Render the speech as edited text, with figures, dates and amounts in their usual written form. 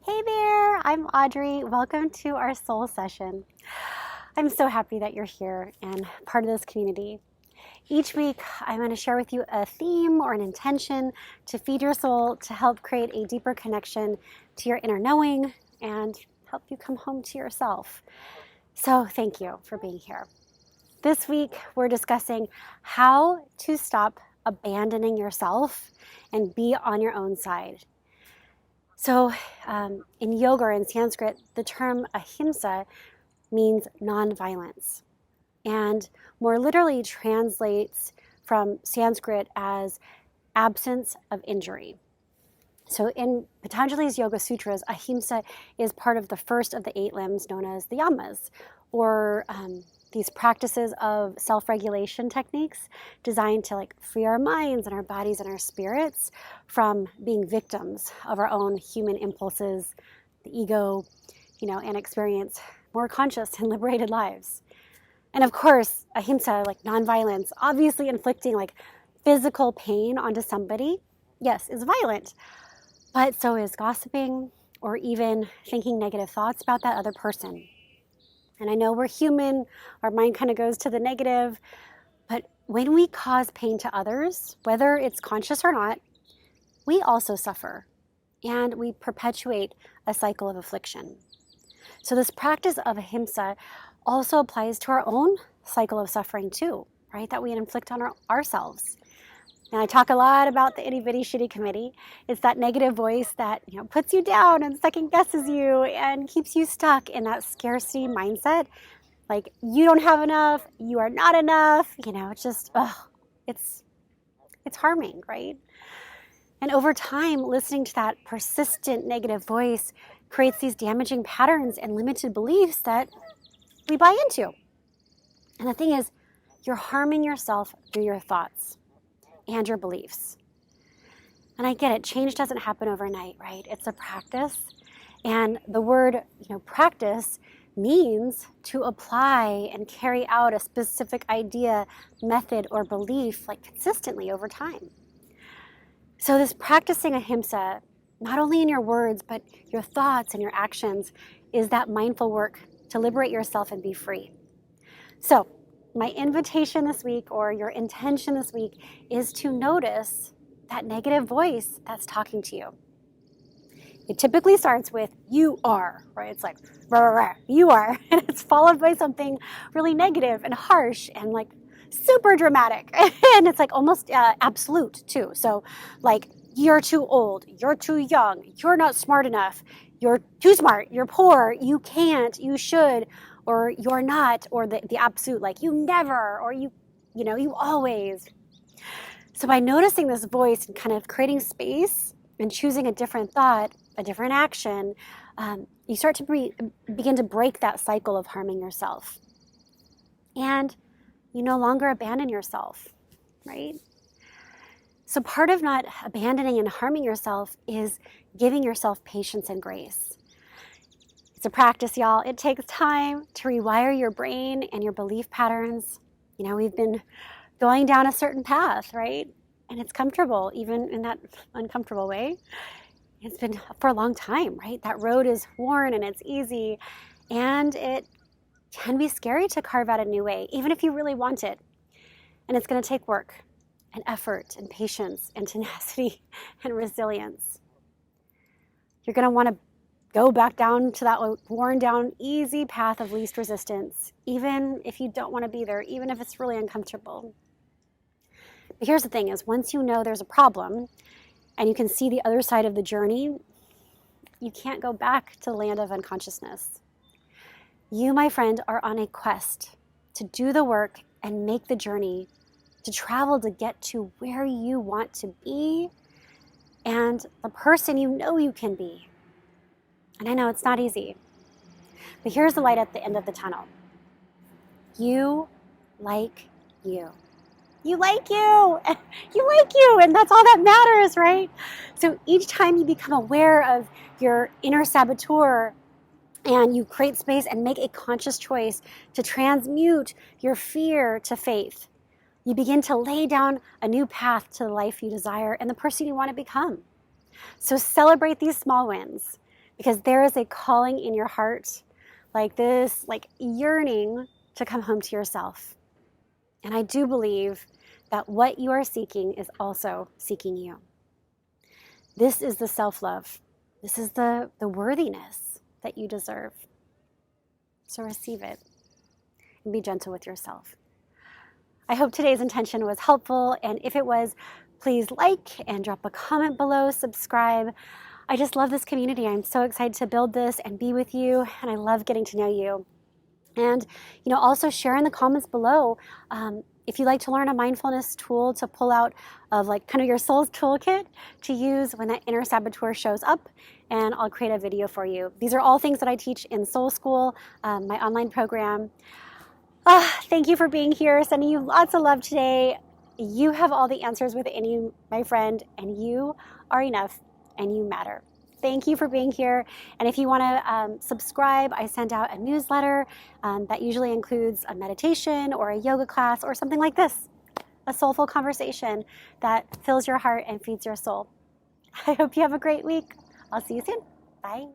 Hey there, I'm Audrey. Welcome to our soul session. I'm so happy that you're here and part of this community. Each week, I'm going to share with you a theme or an intention to feed your soul to help create a deeper connection to your inner knowing and help you come home to yourself. So thank you for being here. This week, we're discussing how to stop abandoning yourself and be on your own side. So in yoga or in Sanskrit, the term Ahimsa means non-violence and more literally translates from Sanskrit as absence of injury. So in Patanjali's Yoga Sutras, Ahimsa is part of the first of the 8 limbs known as the yamas, or these practices of self-regulation techniques designed to free our minds and our bodies and our spirits from being victims of our own human impulses, the ego, and experience more conscious and liberated lives. And of course, ahimsa, nonviolence, obviously inflicting physical pain onto somebody, yes, is violent, but so is gossiping or even thinking negative thoughts about that other person. And I know we're human, our mind kind of goes to the negative, but when we cause pain to others, whether it's conscious or not, we also suffer and we perpetuate a cycle of affliction. So this practice of ahimsa also applies to our own cycle of suffering too, right? That we inflict on ourselves. And I talk a lot about the itty bitty shitty committee. It's that negative voice that puts you down and second guesses you and keeps you stuck in that scarcity mindset. Like you don't have enough, you are not enough. It's just it's harming, right? And over time, listening to that persistent negative voice creates these damaging patterns and limited beliefs that we buy into. And the thing is, you're harming yourself through your thoughts and your beliefs. And I get it, change doesn't happen overnight, right? It's a practice. And the word, practice means to apply and carry out a specific idea, method, or belief consistently over time. So this practicing ahimsa, not only in your words, but your thoughts and your actions, is that mindful work to liberate yourself and be free. So my invitation this week, or your intention this week, is to notice that negative voice that's talking to you. It typically starts with, you are, right? It's like, rah, rah, rah, you are. And it's followed by something really negative and harsh and super dramatic. And it's almost absolute too. So you're too old, you're too young, you're not smart enough, you're too smart, you're poor, you can't, you should, or you're not, or the absolute, you never, or you always. So by noticing this voice and kind of creating space and choosing a different thought, a different action, you start to begin to break that cycle of harming yourself. And you no longer abandon yourself, right? So part of not abandoning and harming yourself is giving yourself patience and grace. It's a practice, y'all. It takes time to rewire your brain and your belief patterns. We've been going down a certain path, right? And it's comfortable, even in that uncomfortable way. It's been for a long time, right? That road is worn and it's easy. And it can be scary to carve out a new way, even if you really want it. And it's going to take work and effort and patience and tenacity and resilience. You're going to want to go back down to that worn down, easy path of least resistance, even if you don't want to be there, even if it's really uncomfortable. But here's the thing is, once you know there's a problem and you can see the other side of the journey, you can't go back to the land of unconsciousness. You, my friend, are on a quest to do the work and make the journey, to travel to get to where you want to be and the person you can be. And I know it's not easy, but here's the light at the end of the tunnel. You like you. You like you. You like you, and that's all that matters, right? So each time you become aware of your inner saboteur and you create space and make a conscious choice to transmute your fear to faith, you begin to lay down a new path to the life you desire and the person you want to become. So celebrate these small wins. because there is a calling in your heart, like this, like yearning to come home to yourself. And I do believe that what you are seeking is also seeking you. This is the self-love. This is the worthiness that you deserve. So receive it and be gentle with yourself. I hope today's intention was helpful, and if it was, please like and drop a comment below, subscribe. I just love this community. I'm so excited to build this and be with you, and I love getting to know you. And also share in the comments below if you'd like to learn a mindfulness tool to pull out of like kind of your soul's toolkit to use when that inner saboteur shows up, and I'll create a video for you. These are all things that I teach in Soul School, my online program. Thank you for being here. Sending you lots of love today. You have all the answers within you, my friend, and you are enough and you matter. Thank you for being here. And if you want to subscribe, I send out a newsletter that usually includes a meditation or a yoga class or something like this, a soulful conversation that fills your heart and feeds your soul. I hope you have a great week. I'll see you soon. Bye.